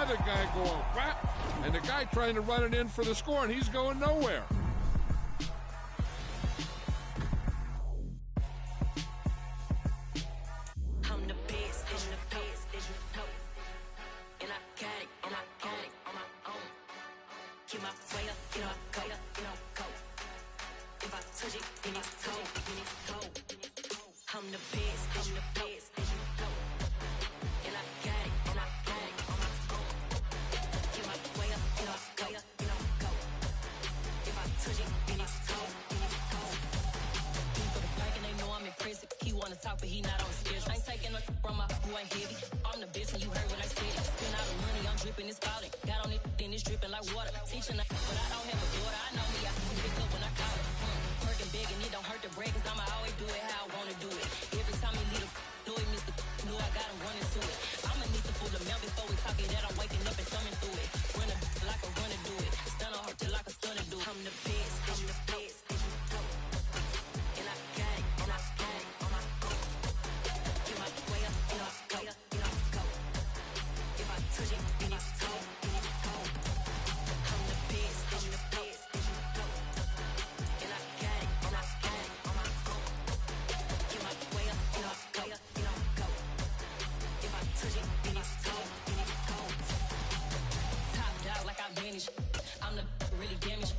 the guy going whap, and the guy trying to run it in for the score, and he's going nowhere. I'm the best, and I got it, on my own. Keep my way up, go. If I touch it, then it's cold. I'm the best, and I got it, on my own. Keep my way up, go. If I touch it, then it's cold. He for the bank and they know I'm in prison. He wanna talk, but he not on the schedule. I ain't taking a from my who ain't heavy. I'm the best, and you heard what I said. Spend all the money, I'm dripping, it's falling. Got on it, then it's dripping like water. Teaching, but I don't have a daughter. I know me, I can pick up when I call her. Working big and it don't hurt the bread, cause I'ma always do it how I wanna do it. Every time he leave the door, Mr. Knew I got him running to it. I'ma need to pull the mouth before we talk it that I'm waking up and thumbing through it. Run a like a runner do it. Stun on her till like a stunner do it. I'm the best, and I got it, on my own. Get my way up, go. If I touch it, then it's cold. I'm the best, and I got it, on my own. Get my way up, go. If I touch it, then it's cold. Top dog like I manage. I'm the really damaged.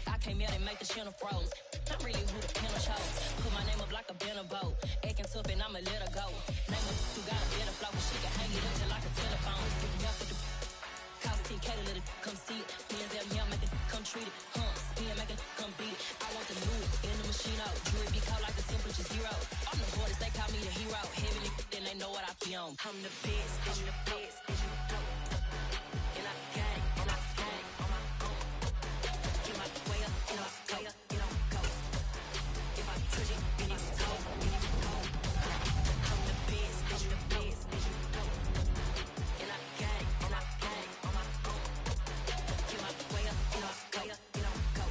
I came out and make the channel froze. I'm really who the piano chose. Put my name up like a banner boat. Acting tough and I'ma let her go. Name her who got a better flow, but she can hang it up till like a telephone. Sticking up with the cost 10K to let it come see it. Millions out here, make it come treat it. Spin, make it come beat it. I want the new in the machine out. Jewelry be caught like the temperature zero. I'm the hardest, they call me the hero. Heaven, then they know what I be on. I'm the best, and I got it, on my own. Get my way up, go. If I touch it, then it's cold. I'm the best, and I got it, on my own. Get my way up, go.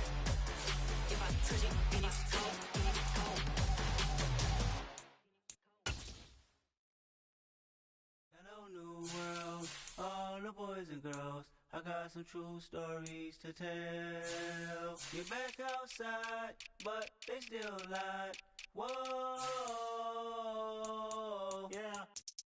If I touch it, then it's cold. Hello, new world, all the boys and girls. I got some true stories to tell. You're back outside, but they still lied. Whoa, yeah.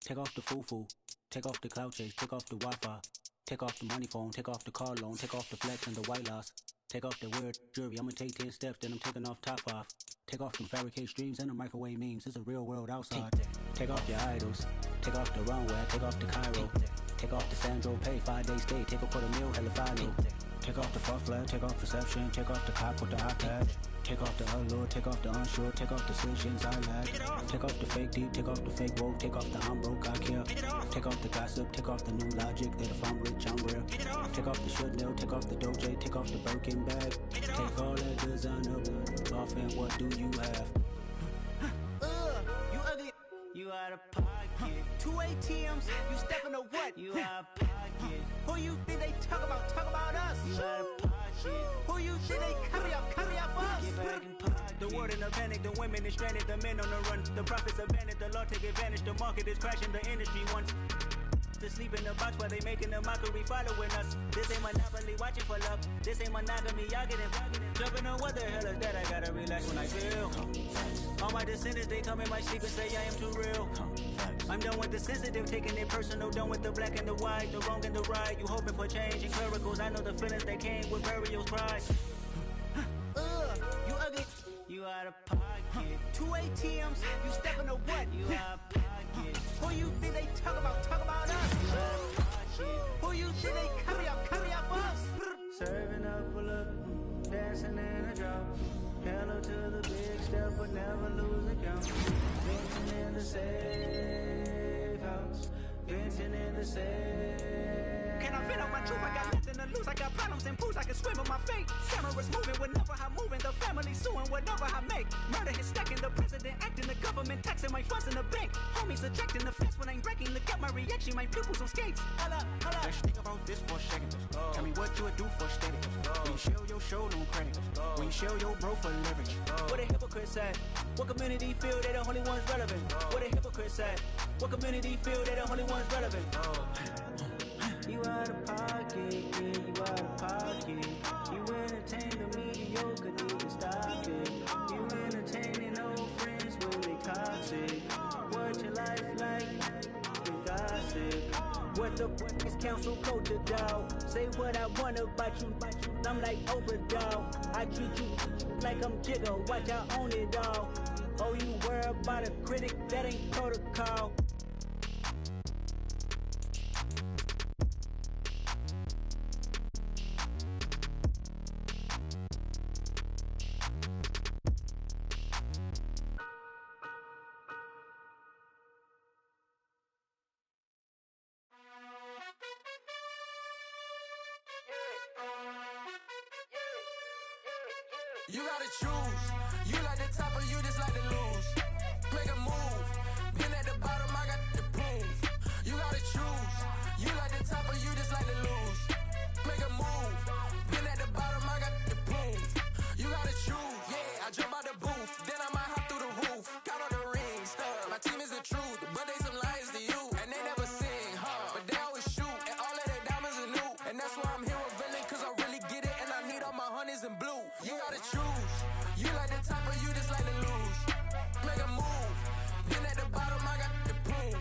Take off the foo-foo, take off the cloud chase, take off the Wi-Fi, take off the money phone, take off the car loan, take off the flex and the white loss. Take off the weird jewelry, I'ma take 10 steps, then I'm taking off top off. Take off them fabricate streams and the microwave memes, it's a real world outside. Take off your idols, take off the runway, take off the Cairo. Take off the Sandro pay, 5-day stay, take a $250,000, hella final. Take off the fuck flag, take off perception, take off the cop with the iPad. Take off the allure, take off the unsure, take off decisions I lack. Take off the fake deep, take off the fake woke, take off the I'm broke, I care. Take off the gossip, take off the new logic, that if I'm rich, I'm real. Take off the Chanel, take off the Doja, take off the Birkin bag. Take all that designer off and what do you have? You ugly, you out of pocket. 2 ATMs, you stepping or what? You out of pocket. Who you think they talk about us? You out of pocket. Who you think they carry up for us? Get back in pocket. The world in a panic, the women is stranded, the men on the run. The profits abandoned, the law take advantage, the market is crashing, the industry wants to sleep in the box while they making a mockery following us. This ain't monopoly, watching for love. This ain't monogamy, y'all getting jumping on what the hell is that? I gotta relax when I feel. All my descendants, they come in my secret, say I am too real. I'm done with the sensitive, taking it personal. Done with the black and the white, the wrong and the right. You hoping for change and miracles. I know the feelings that came with burials, pride. You ugly, you out of pocket. 2 ATMs, you stepping or what? You out of pocket. Who you think they talk about us? You out of pocket. Who you think they carry up for us? Serving up, pull up, dancing in a drop. Hello to the big step, but never lose a count. Venting in the safe house. Venting in the safe. Can I vent out my truth? I got nothing to lose. I got problems and pools. I can swim in my fate. Cameras moving whenever I'm moving. The family suing whatever I make. Murder is stacking. The president acting. The government taxing my funds in the bank. Homies subtracting the fence when I'm breaking. Look at my reaction. My pupils on skates. Holla. Let's think about this for a second. Tell me what you would do for status. When you show your show, no credit. When you show your bro for leverage. What a hypocrite said. What community feel they the only ones relevant? What a hypocrite said. What community feel they the only ones relevant? You out of What the fuck is council culture, dog? Say what I want about you, I'm like Oprah, dog. I treat you like I'm Jigga, watch I own it all. Oh, you worry about a critic, that ain't protocol. You gotta choose. You like the top or you just like to lose. Make a move. Been at the bottom, I got the proof. You gotta choose. You like the top or you just like to lose. Make a move. Been at the bottom, I got the proof. You gotta choose. Yeah, I jump out the booth, then I might hop through the roof. Count on the rings, my team is the truth, but they some liars to you, and they never sing, but they always shoot, and all of their diamonds are new, and that's why I'm here with villain, cause I really get it, and I need all my honeys in blue. You gotta choose. You like the top or you just like to lose. Make a move. Been at the bottom, I got the proof.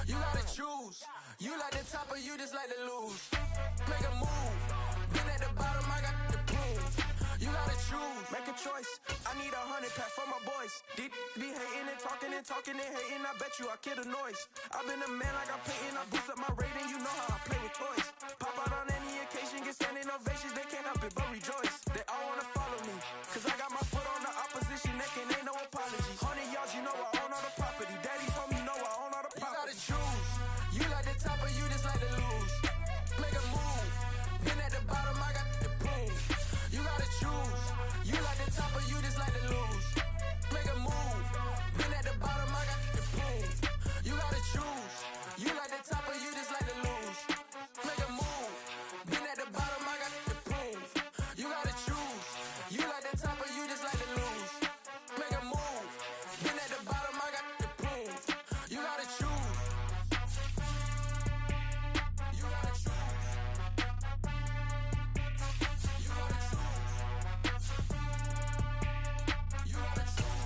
You gotta choose. You like the top or you just like to lose. Make a move. Been at the bottom, I got the proof. You gotta choose. Make a choice. I need 100 pack for my boys. Deep be hating and talking and hating. I bet you I kill the noise. I've been a man like I'm painting. I boost up my rating. You know how I play with toys. Pop out on any occasion, get standing ovations. They can't help it but rejoice. They all wanna follow me, cause I got my foot on the opposition neck and ain't no apologies. 100 yards, you know I own all the property. Daddy told me, know I own all the property. You gotta choose. You like the top or you just like to lose. Make a move. Been at the bottom, I got the proof. You gotta choose. You like the top or you just like to lose. Make a move. Been at the bottom, I got the proof. You gotta choose. You like the top or you just like to lose. Make a move. Been at the bottom, I got the proof. You gotta choose. You like the top or you just like to lose. Make a move. Been at the bottom, I got the proof. You gotta choose. You gotta choose. You gotta choose. You gotta choose.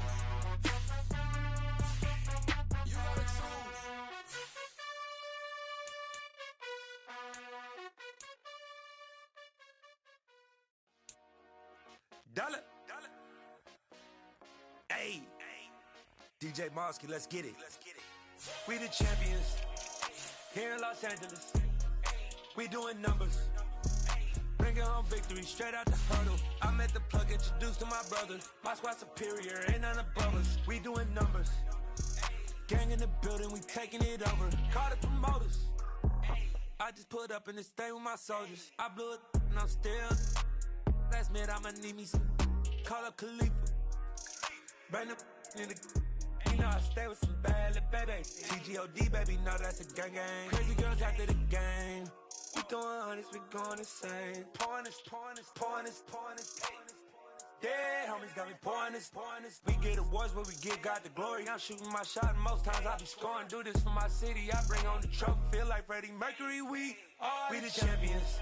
You gotta choose. Dollar. Hey. DJ Mosky, let's get it. We the champions. Here in Los Angeles. We doing numbers. Bringing home victory straight out the hurdle. I met the plug, introduced to my brother. My squad superior, ain't none above us. We doing numbers. Gang in the building, we taking it over. Call the promoters. I just put up in this thing with my soldiers. I blew it and I'm still. Last minute I'ma need me some. Call up Khalifa. Bring the in the. You know I stay with some bad little baby. TGOD baby, know that's a gang gang. Crazy girls after the game. We throwing hundreds, we going insane. Pouring this. Yeah, homies got me pouring this. We get awards, but we give God the glory. I'm shooting my shot, and most times I be scoring. Do this for my city, I bring on the trophy. Feel like Freddie Mercury, we the champions.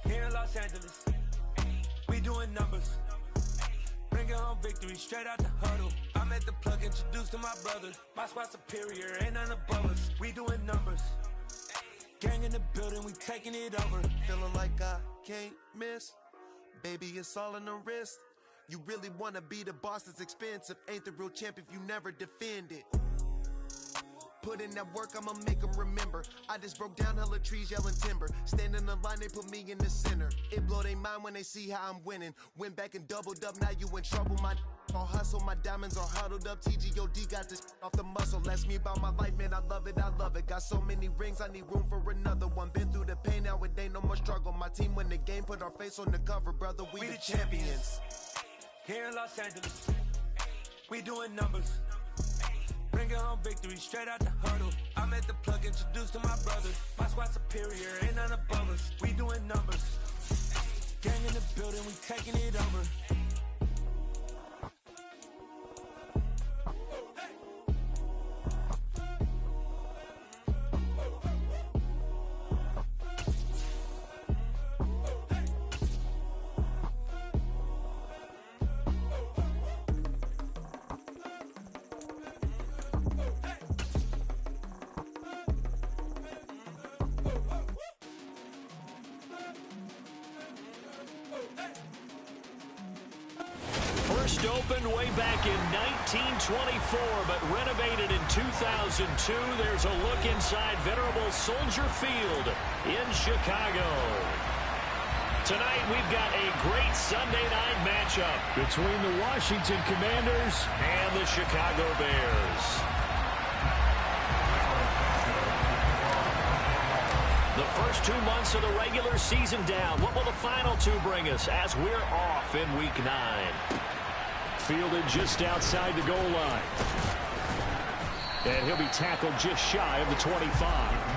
Here in Los Angeles, we doing numbers. Bringing home victory straight out the huddle. I met the plug, introduced to my brother. My squad superior, ain't none above us. We doing numbers. Gang in the building, we taking it over. Feeling like I can't miss. Baby, it's all in the wrist. You really wanna be the boss, it's expensive. Ain't the real champ if you never defend it. Put in that work, I'ma make them remember. I just broke down hella trees, yelling timber. Stand in the line, they put me in the center. It blow their mind when they see how I'm winning. Went back and doubled up, now you in trouble. My all hustle, my diamonds are huddled up. TGOD got this off the muscle. That's me about my life, man, I love it. Got so many rings, I need room for another one. Been through the pain, now it ain't no more struggle. My team win the game, put our face on the cover, brother. We the champions. Here in Los Angeles, we doing numbers. Bringing home victory straight out the huddle. I met the plug, introduced to my brother. My squad superior, ain't none above us. We doing numbers. Gang in the building, we taking it over. first opened way back in 1924, but renovated in 2002. There's a look inside venerable Soldier Field in Chicago. Tonight, we've got a great Sunday night matchup between the Washington Commanders and the Chicago Bears. The first 2 months of the regular season down. What will the final two bring us as we're off in Week 9? Fielded just outside the goal line. And he'll be tackled just shy of the 25.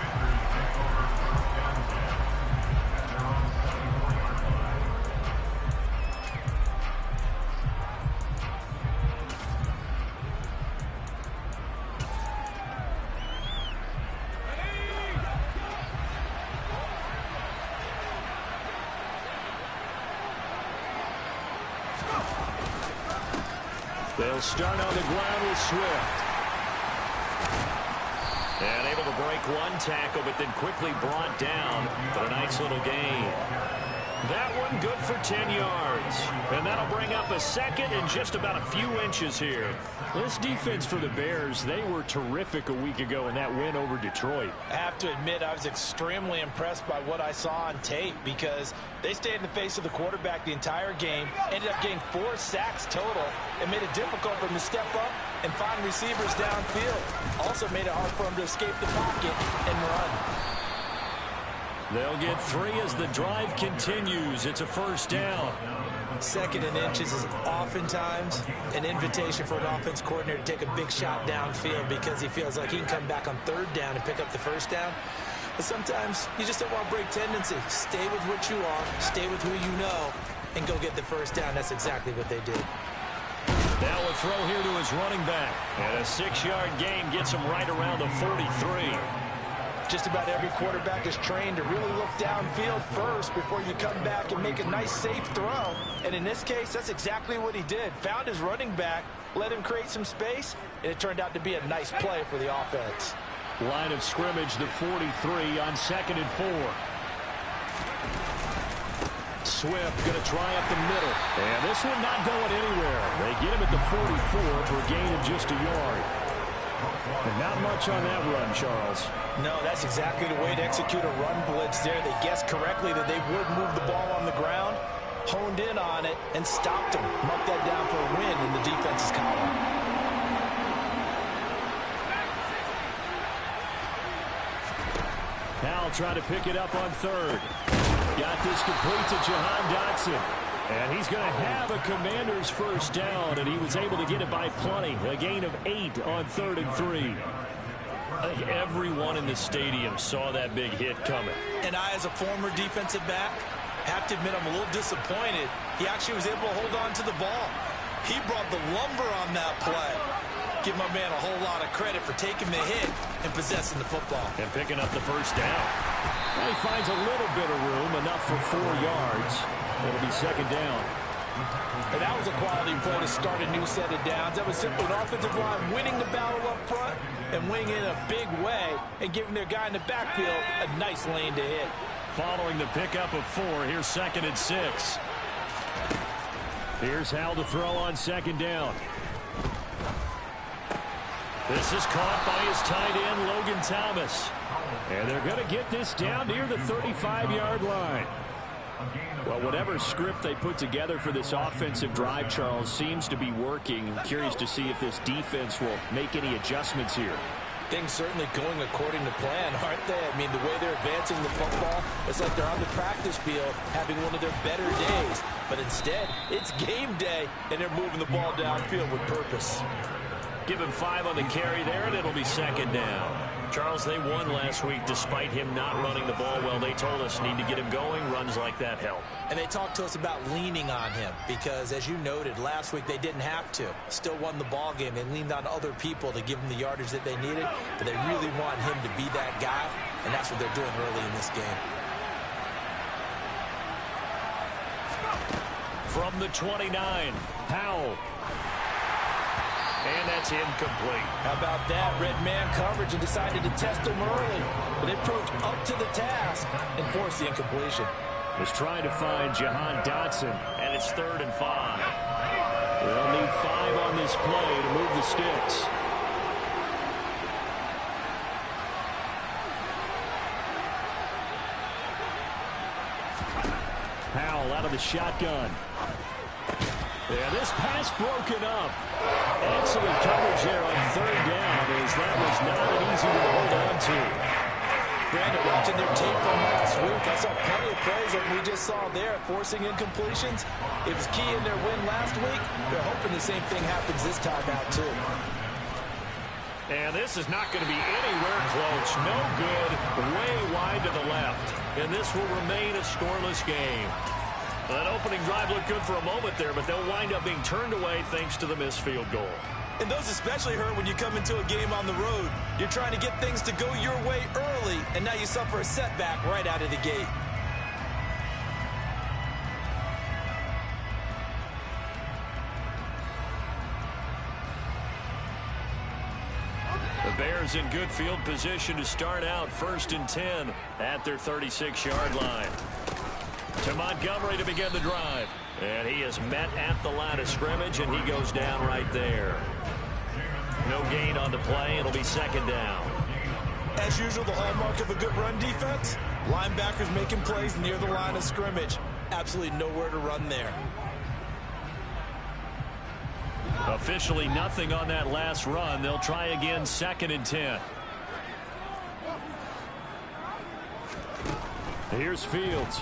They'll start on the ground with Swift. And able to break one tackle, but then quickly brought down. But a nice little gain. That one good for 10 yards. And that'll bring up a second and just about a few inches here. This defense for the Bears, they were terrific a week ago in that win over Detroit. I have to admit, I was extremely impressed by what I saw on tape because they stayed in the face of the quarterback the entire game, ended up getting 4 sacks total, and made it difficult for him to step up and find receivers downfield. Also made it hard for him to escape the pocket and run. They'll get 3 as the drive continues. It's a first down. 2nd and inches is oftentimes an invitation for an offense coordinator to take a big shot downfield because he feels like he can come back on 3rd down and pick up the first down. But sometimes you just don't want to break tendency. Stay with what you are, stay with who you know, and go get the first down. That's exactly what they did. Now a throw here to his running back. And a 6-yard gain gets him right around the 43. Just about every quarterback is trained to really look downfield first before you come back and make a nice, safe throw. And in this case, that's exactly what he did. Found his running back, let him create some space, and it turned out to be a nice play for the offense. Line of scrimmage, the 43 on 2nd and 4. Swift going to try up the middle. And this one not going anywhere. They get him at the 44 for a gain of just a yard. And not much on that run, Charles. No, that's exactly the way to execute a run blitz there. They guessed correctly that they would move the ball on the ground, honed in on it, and stopped them. Marked that down for a win in the defense's column. Powell trying to pick it up on 3rd. Got this complete to Jahan Dotson. And he's going to have a Commander's first down, and he was able to get it by plenty. A gain of 8 on 3rd and 3. I think everyone in the stadium saw that big hit coming. And I, as a former defensive back, have to admit I'm a little disappointed. He actually was able to hold on to the ball. He brought the lumber on that play. Give my man a whole lot of credit for taking the hit and possessing the football. And picking up the first down. Well, he finds a little bit of room, enough for 4 yards. It'll be 2nd down. And that was a quality play to start a new set of downs. That was simply an offensive line winning the battle up front and winning in a big way and giving their guy in the backfield a nice lane to hit. Following the pickup of 4, here's 2nd and 6. Here's Howell to throw on 2nd down. This is caught by his tight end, Logan Thomas. And they're going to get this down near the 35-yard line. Well, whatever script they put together for this offensive drive, Charles, seems to be working. I'm curious to see if this defense will make any adjustments here. Things certainly going according to plan, aren't they? I mean, the way they're advancing the football, it's like they're on the practice field having one of their better days. But instead, it's game day, and they're moving the ball downfield with purpose. Give him 5 on the carry there, and it'll be 2nd down. Charles, they won last week despite him not running the ball well. They told us need to get him going. Runs like that help. And they talked to us about leaning on him because, as you noted, last week they didn't have to. Still won the ball game. They leaned on other people to give them the yardage that they needed, but they really want him to be that guy, and that's what they're doing early in this game. From the 29, Powell. And that's incomplete. How about that? Red man coverage and decided to test him early. But they approached up to the task and forced the incompletion. Was trying to find Jahan Dotson, and it's 3rd and 5. They'll need 5 on this play to move the sticks. Powell out of the shotgun. Yeah, this pass broken up. Excellent coverage there on 3rd down, as that was not an easy one to hold on to. Brandon, watching their tape from last week, I saw plenty of plays that we just saw there, forcing incompletions. It was key in their win last week. They're hoping the same thing happens this time out, too. And this is not going to be anywhere close. No good. Way wide to the left. And this will remain a scoreless game. That opening drive looked good for a moment there, but they'll wind up being turned away thanks to the missed field goal. And those especially hurt when you come into a game on the road. You're trying to get things to go your way early, and now you suffer a setback right out of the gate. The Bears in good field position to start out 1st and 10 at their 36-yard line. To Montgomery to begin the drive. And he is met at the line of scrimmage, and he goes down right there. No gain on the play. It'll be 2nd down. As usual, the hallmark of a good run defense, linebackers making plays near the line of scrimmage. Absolutely nowhere to run there. Officially nothing on that last run. They'll try again 2nd and 10. Here's Fields.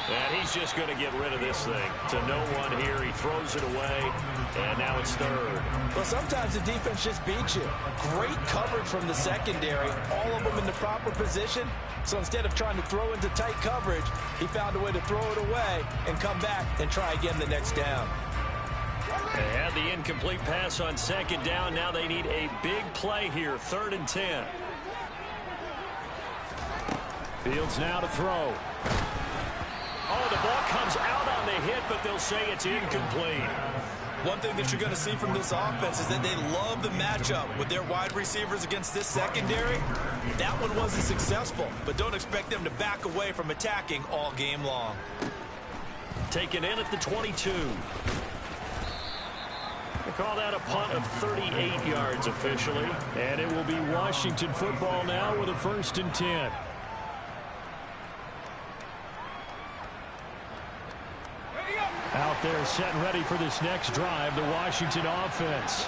And he's just going to get rid of this thing. To no one here. He throws it away, and now it's 3rd. Well, sometimes the defense just beats you. Great coverage from the secondary. All of them in the proper position. So instead of trying to throw into tight coverage, he found a way to throw it away and come back and try again the next down. They had the incomplete pass on 2nd down. Now they need a big play here. 3rd and 10. Fields now to throw. Oh, the ball comes out on the hit, but they'll say it's incomplete. One thing that you're going to see from this offense is that they love the matchup with their wide receivers against this secondary. That one wasn't successful, but don't expect them to back away from attacking all game long. Taken in at the 22. They call that a punt of 38 yards officially. And it will be Washington football now with a 1st and 10. Out there set and ready for this next drive, the Washington offense.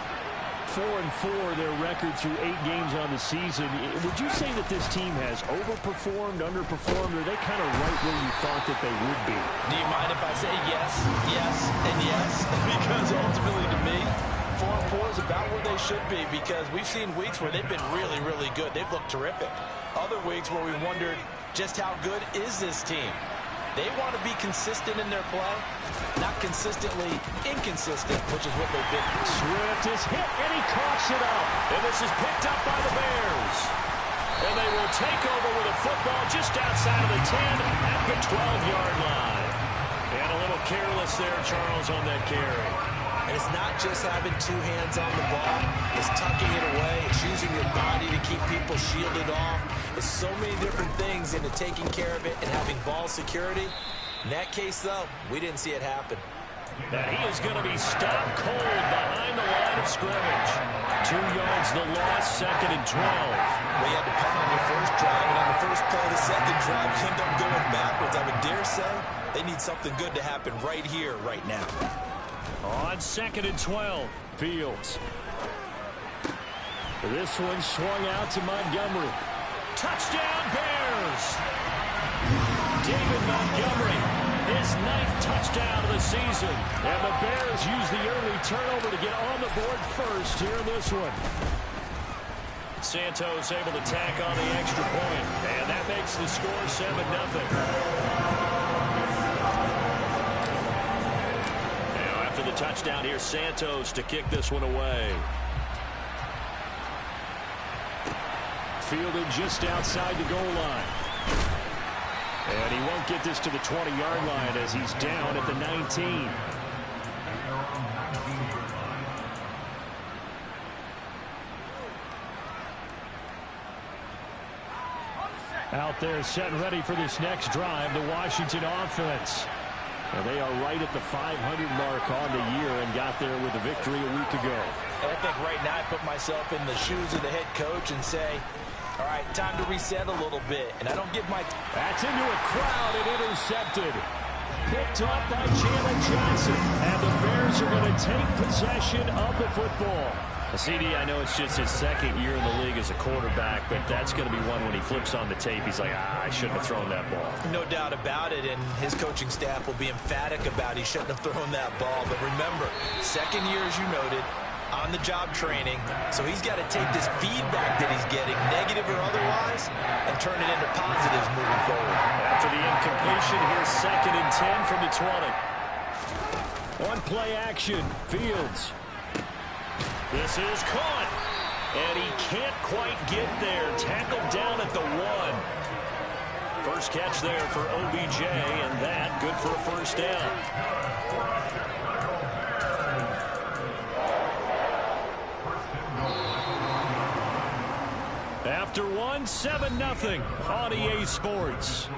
4-4 their record through 8 games on the season. Would you say that this team has overperformed, underperformed, or are they kind of right where you thought that they would be? Do you mind if I say yes, yes, and yes? Because ultimately to me, 4-4 is about where they should be, because we've seen weeks where they've been really, really good. They've looked terrific. Other weeks where we wondered just how good is this team. They want to be consistent in their play, not consistently inconsistent, which is what they've been. Swift is hit, and he coughs it up. And this is picked up by the Bears. And they will take over with a football just outside of the 10 at the 12-yard line. And a little careless there, Charles, on that carry. And it's not just having 2 hands on the ball. It's tucking it away. It's using your body to keep people shielded off. It's so many different things into taking care of it and having ball security. In that case, though, we didn't see it happen. And he is going to be stopped cold behind the line of scrimmage. 2 yards the loss, 2nd and 12. We had to punt on your first drive, and on the first play of the second drive, you end up going backwards. I would dare say they need something good to happen right here, right now. On 2nd and 12, Fields. This one swung out to Montgomery. Touchdown, Bears! David Montgomery, his 9th touchdown of the season. And the Bears use the early turnover to get on the board first here in this one. Santos able to tack on the extra point. And that makes the score 7-0. The touchdown here, Santos to kick this one away. Fielded just outside the goal line. And he won't get this to the 20-yard line as he's down at the 19. Out there set and ready for this next drive, the Washington offense. And they are right at the 500 mark on the year and got there with a victory a week ago. And I think right now I put myself in the shoes of the head coach and say, all right, time to reset a little bit. And I don't give my... That's into a crowd and intercepted. Picked off by Jalen Johnson. And the Bears are going to take possession of the football. CD, I know it's just his second year in the league as a quarterback, but that's going to be one when he flips on the tape. He's like, I shouldn't have thrown that ball. No doubt about it, and his coaching staff will be emphatic about he shouldn't have thrown that ball. But remember, second year, as you noted, on-the-job training, so he's got to take this feedback that he's getting, negative or otherwise, and turn it into positives moving forward. After the incompletion, here's 2nd and 10 from the 20. One play action, Fields. This is caught, and he can't quite get there. Tackled down at the 1. First catch there for OBJ, and that good for a first down. After 1, 7-0 on EA Sports.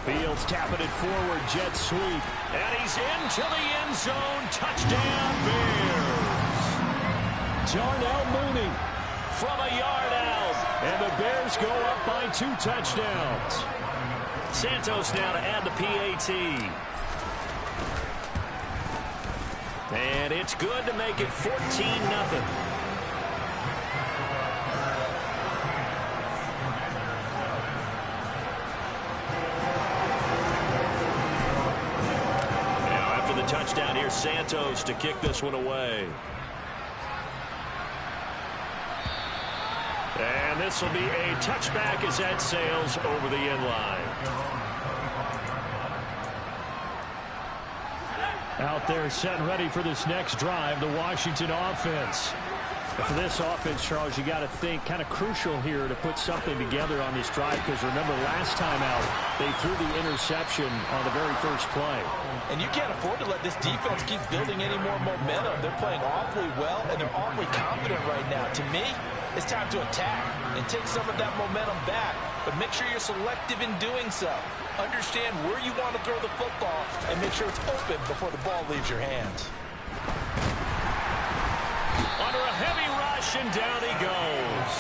Fields tapping it forward, jet sweep. And he's into the end zone. Touchdown, Bears. Darnell Mooney from a yard out. And the Bears go up by 2 touchdowns. Santos now to add the PAT. And it's good to make it 14-0. Touchdown here, Santos to kick this one away. And this will be a touchback as that sails over the end line. Out there set and ready for this next drive, the Washington offense. For this offense, Charles, you got to think kind of crucial here to put something together on this drive, because remember last time out they threw the interception on the very first play. And you can't afford to let this defense keep building any more momentum. They're playing awfully well, and they're awfully confident right now. To me, it's time to attack and take some of that momentum back, but make sure you're selective in doing so. Understand where you want to throw the football and make sure it's open before the ball leaves your hands. Under a heavy rush, and down he goes.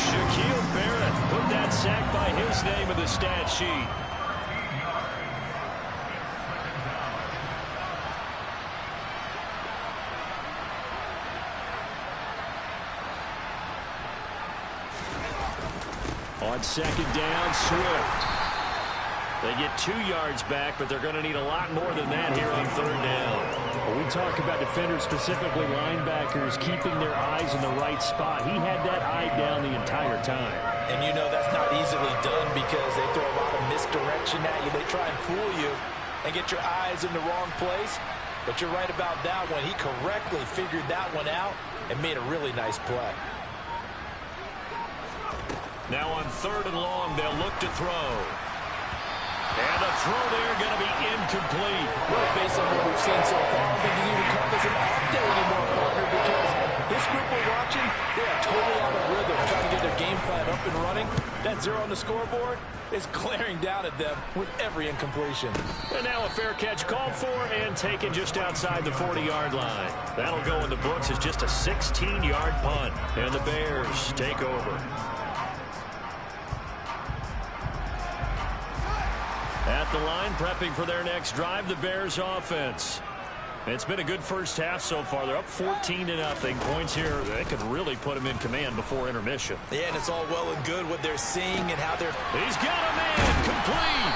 Shaquille Barrett put that sack by his name in the stat sheet. On 2nd down, Swift. They get 2 yards back, but they're going to need a lot more than that here on 3rd down. When we talk about defenders, specifically linebackers, keeping their eyes in the right spot, he had that eye down the entire time. And you know that's not easily done because they throw a lot of misdirection at you. They try and fool you and get your eyes in the wrong place. But you're right about that one. He correctly figured that one out and made a really nice play. Now on 3rd and long, they'll look to throw. And the throw there going to be incomplete. Well, based on what we've seen so far, I don't think you can even call this an update anymore, partner, because this group we're watching, they are totally out of rhythm, trying to get their game plan up and running. That 0 on the scoreboard is glaring down at them with every incompletion. And now a fair catch called for and taken just outside the 40-yard line. That'll go in the books as just a 16-yard punt. And the Bears take over. At the line, prepping for their next drive, the Bears offense. It's been a good first half so far. They're up 14-0. Points here, they could really put them in command before intermission. Yeah, and it's all well and good what they're seeing and how they're... He's got a man complete.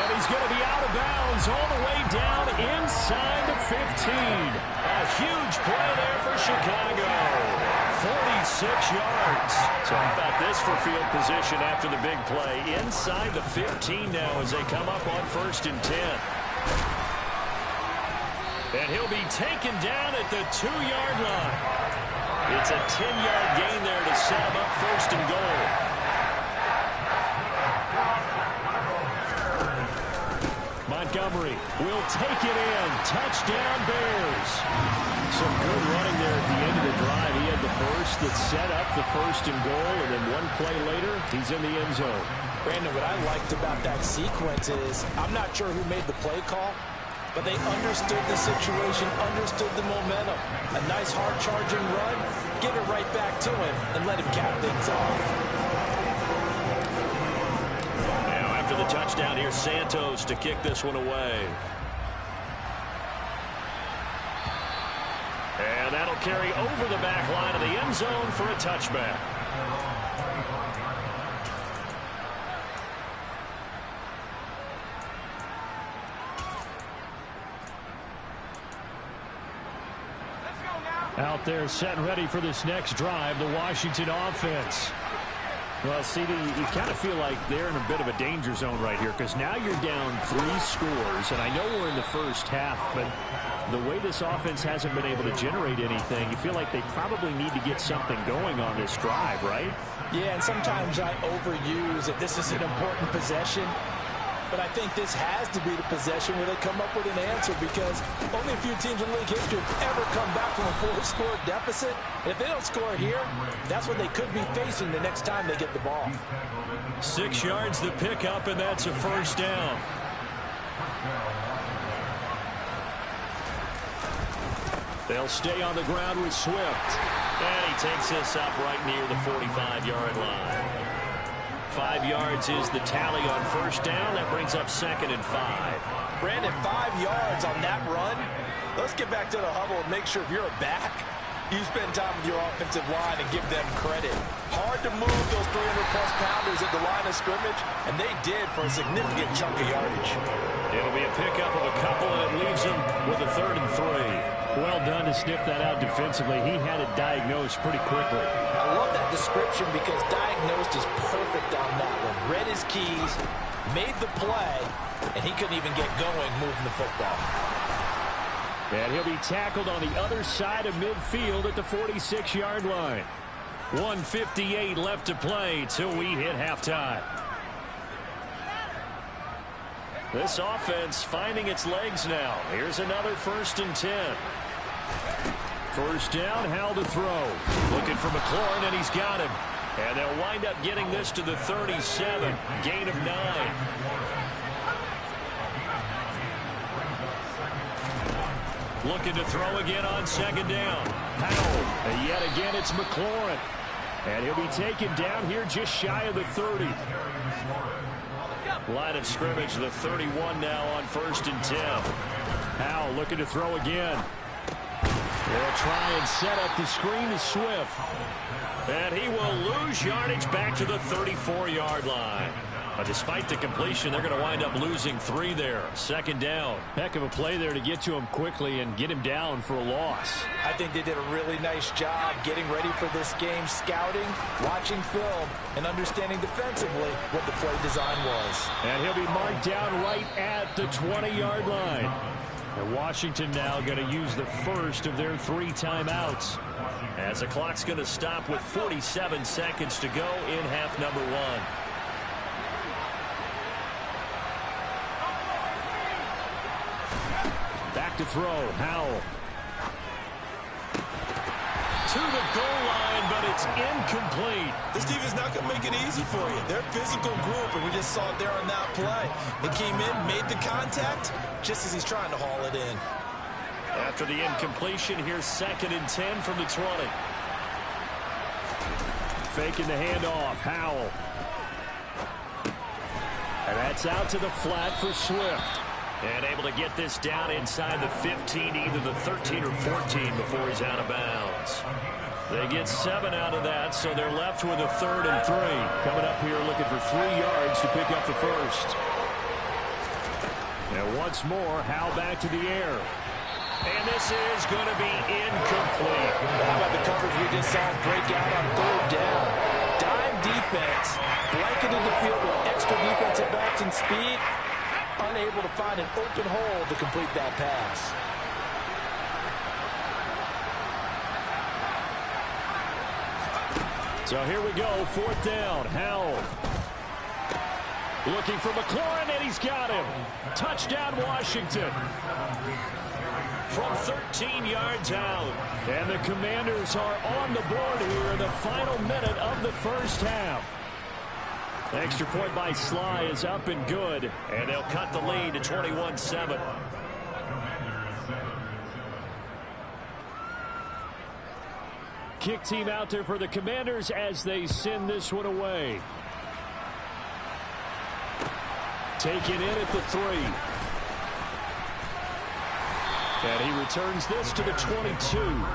And he's going to be out of bounds all the way down inside the 15. A huge play there for Chicago. 46 yards. So how about this for field position after the big play? Inside the 15 now as they come up on 1st and 10. And he'll be taken down at the 2-yard line. It's a 10-yard gain there to set him up first and goal. Montgomery will take it in. Touchdown, Bears. Some good running there at the end of the drive. He had the burst that set up the first and goal, and then one play later, he's in the end zone. Brandon, what I liked about that sequence is I'm not sure who made the play call, but they understood the situation, understood the momentum. A nice hard-charging run, give it right back to him, and let him cap things off. Now, after the touchdown, here's Santos to kick this one away. And that'll carry over the back line of the end zone for a touchback. Out there set and ready for this next drive, the Washington offense. Well, CD, you kind of feel like they're in a bit of a danger zone right here because now you're down 3 scores, and I know we're in the first half, but the way this offense hasn't been able to generate anything, you feel like they probably need to get something going on this drive, right? Yeah, and sometimes I overuse that this is an important possession. But I think this has to be the possession where they come up with an answer because only a few teams in league history have ever come back from a 4-score deficit. And if they don't score here, that's what they could be facing the next time they get the ball. 6 yards the pickup, and that's a first down. They'll stay on the ground with Swift. And he takes this up right near the 45-yard line. 5 yards is the tally on first down. That brings up 2nd and 5. Brandon, 5 yards on that run. Let's get back to the huddle and make sure if you're a back, you spend time with your offensive line and give them credit. Hard to move those 300-plus pounders at the line of scrimmage, and they did for a significant chunk of yardage. It'll be a pickup of a couple, and it leaves them with a 3rd and 3. Well done to sniff that out defensively. He had it diagnosed pretty quickly. I love that description because diagnosed is perfect on that one. Read his keys, made the play, and he couldn't even get going moving the football. And he'll be tackled on the other side of midfield at the 46-yard line. 1:58 left to play till we hit halftime. This offense finding its legs now. Here's another 1st and 10. First down, Howell to throw. Looking for McLaurin, and he's got him. And they'll wind up getting this to the 37. Gain of 9. Looking to throw again on 2nd down. Howell, and yet again it's McLaurin. And he'll be taken down here just shy of the 30. Line of scrimmage, the 31 now on 1st and 10. Howell looking to throw again. They'll try and set up the screen to Swift. And he will lose yardage back to the 34-yard line. But despite the completion, they're going to wind up losing 3 there. 2nd down. Heck of a play there to get to him quickly and get him down for a loss. I think they did a really nice job getting ready for this game, scouting, watching film, and understanding defensively what the play design was. And he'll be marked down right at the 20-yard line. And Washington now going to use the first of their 3 timeouts. As the clock's going to stop with 47 seconds to go in half number 1. Back to throw, Howell. To the goal line, but it's incomplete. This team is not going to make it easy for you. They're a physical group, and we just saw it there on that play. They came in, made the contact, just as he's trying to haul it in. After the incompletion, here's 2nd and 10 from the 20. Faking the handoff, Howell. And that's out to the flat for Swift. And able to get this down inside the 15, either the 13 or 14 before he's out of bounds. They get 7 out of that, so they're left with a 3rd and 3. Coming up here looking for 3 yards to pick up the first. And once more, Howell back to the air. And this is going to be incomplete. How about the coverage we just saw break out on 3rd down? Dime defense, blanketed the field with extra defensive backs and speed. Unable to find an open hole to complete that pass. So here we go, 4th down. Howell looking for McLaurin, and he's got him. Touchdown, Washington. From 13 yards out. And the Commanders are on the board here in the final minute of the first half. The extra point by Sly is up and good, and they'll cut the lead to 21-7. Kick team out there for the Commanders as they send this one away. Taken in at the 3. And he returns this to the 22.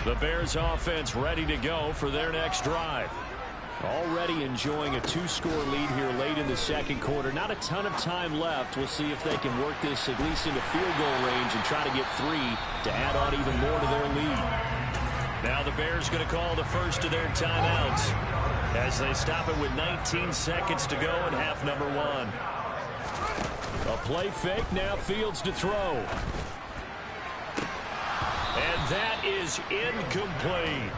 The Bears offense ready to go for their next drive. Already enjoying a 2-score lead here late in the second quarter. Not a ton of time left. We'll see if they can work this at least into field goal range and try to get 3 to add on even more to their lead. Now the Bears going to call the first of their timeouts as they stop it with 19 seconds to go in half number 1. A play fake, now Fields to throw. And that is incomplete.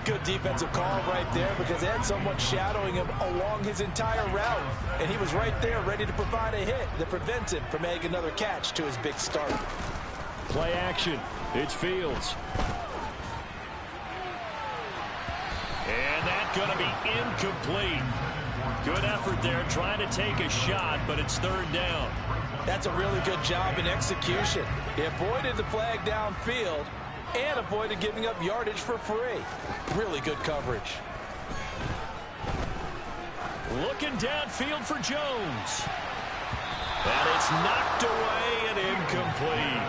Good defensive call right there because they had someone shadowing him along his entire route. And he was right there ready to provide a hit that prevents him from making another catch to his big start. Play action. It's Fields. And that's going to be incomplete. Good effort there trying to take a shot, but it's 3rd down. That's a really good job in execution. He avoided the flag downfield and avoided giving up yardage for free. Really good coverage. Looking downfield for Jones. And it's knocked away and incomplete.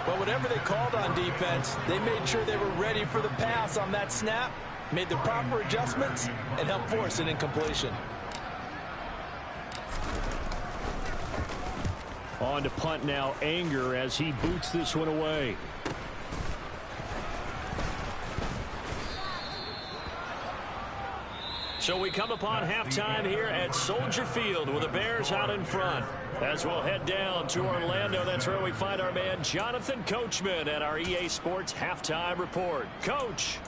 But whatever they called on defense, they made sure they were ready for the pass on that snap, made the proper adjustments, and helped force an incompletion. On to punt now, Anger, as he boots this one away. So we come upon halftime here at Soldier Field with the Bears out in front. As we'll head down to Orlando, that's where we find our man Jonathan Coachman at our EA Sports Halftime Report. Coach.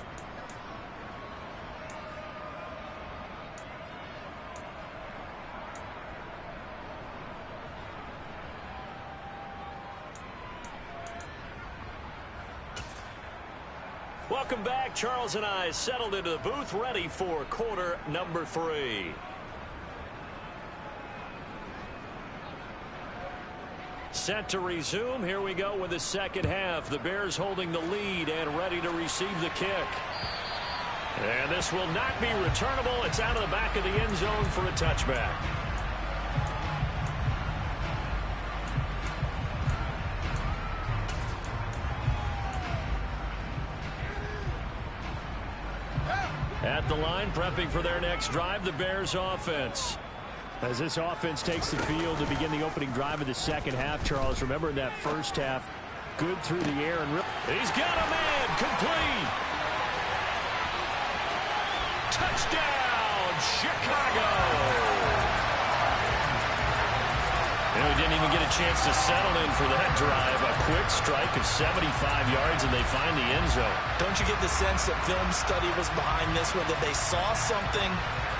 Welcome back. Charles and I settled into the booth, ready for quarter number 3. Set to resume. Here we go with the second half. The Bears holding the lead and ready to receive the kick. And this will not be returnable. It's out of the back of the end zone for a touchback. At the line, prepping for their next drive, the Bears offense. As this offense takes the field to begin the opening drive of the second half, Charles, remember in that first half, good through the air. And he's got a man, complete. Touchdown, Chicago. And we didn't even get a chance to settle in for that drive. A quick strike of 75 yards, and they find the end zone. Don't you get the sense that film study was behind this one, that they saw something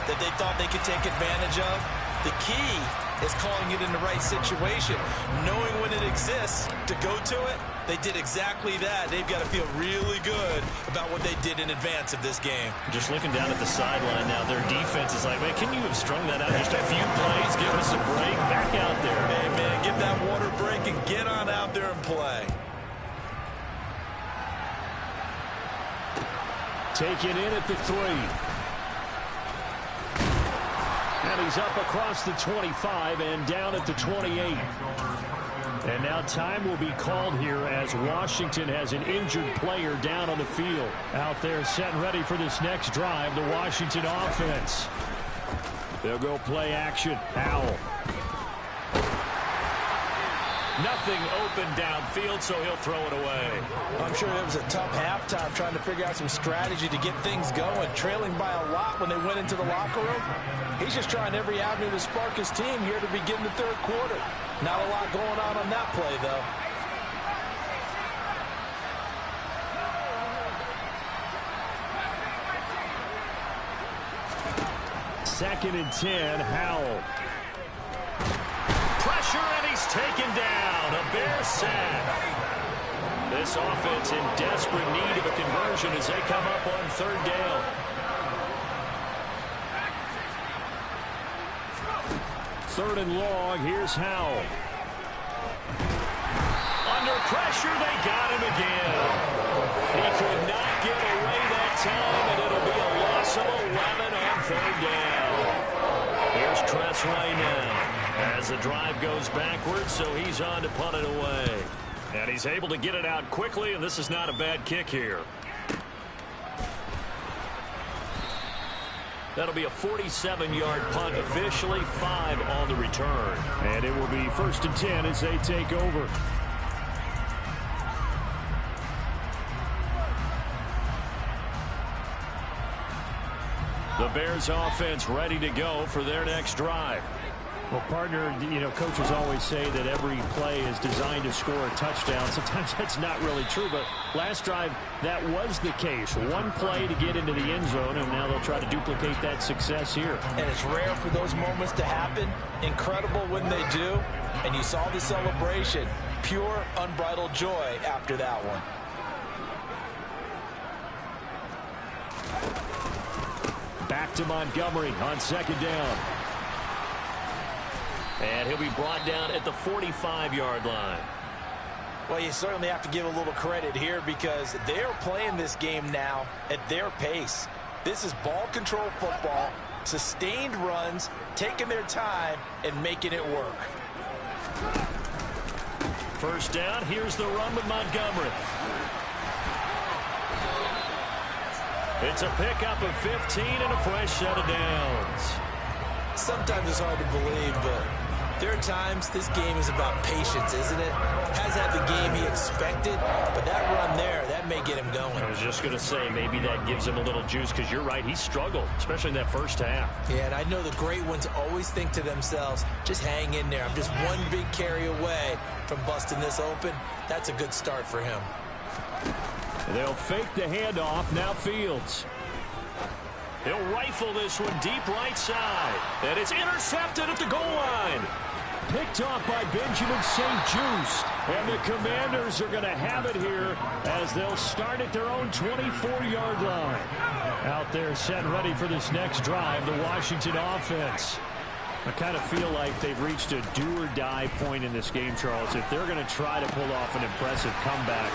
that they thought they could take advantage of? The key is calling it in the right situation, knowing when it exists to go to it. They did exactly that. They've got to feel really good about what they did in advance of this game. Just looking down at the sideline now, their defense is like, man, can you have strung that out just a few plays? Give us a break. Back out there. Hey, man, give that water break and get on out there and play. Taken in at the 3. And he's up across the 25 and down at the 28. And now time will be called here as Washington has an injured player down on the field. Out there set and ready for this next drive, the Washington offense. They'll go play action. Howell. nothing open downfield, so he'll throw it away. I'm sure it was a tough halftime trying to figure out some strategy to get things going, trailing by a lot when they went into the locker room. He's just trying every avenue to spark his team here to begin the third quarter. Not a lot going on that play, though. Second and 10, Howell. Pressure, and he's taken down. A Bear sack. This offense in desperate need of a conversion as they come up on third down. Third and long, here's Howell. Under pressure, they got him again. He could not get away that time, and it'll be a loss of 11 on third down. Here's Tressway now as the drive goes backwards, so he's on to punt it away. And he's able to get it out quickly, and this is not a bad kick here. That'll be a 47-yard punt, officially 5 on the return. And it will be first and 10 as they take over. The Bears offense ready to go for their next drive. Well, partner, coaches always say that every play is designed to score a touchdown. Sometimes that's not really true, but last drive, that was the case. One play to get into the end zone, and now they'll try to duplicate that success here. And it's rare for those moments to happen. Incredible when they do. And you saw the celebration. Pure, unbridled joy after that one. Back to Montgomery on second down. And he'll be brought down at the 45-yard line. Well, you certainly have to give a little credit here because they're playing this game now at their pace. This is ball control football, sustained runs, taking their time, and making it work. First down, here's the run with Montgomery. It's a pickup of 15 and a fresh set of downs. Sometimes it's hard to believe, but there are times this game is about patience, isn't it? Hasn't had the game he expected, but that run there, that may get him going. I was just going to say, maybe that gives him a little juice, because you're right, he struggled, especially in that first half. Yeah, and I know the great ones always think to themselves, just hang in there. I'm just one big carry away from busting this open. That's a good start for him. They'll fake the handoff, now Fields. He'll rifle this one deep right side. And it's intercepted at the goal line. Picked off by Benjamin St-Juste. And the Commanders are going to have it here as they'll start at their own 24-yard line. Out there set ready for this next drive, the Washington offense. I kind of feel like they've reached a do-or-die point in this game, Charles. If they're going to try to pull off an impressive comeback,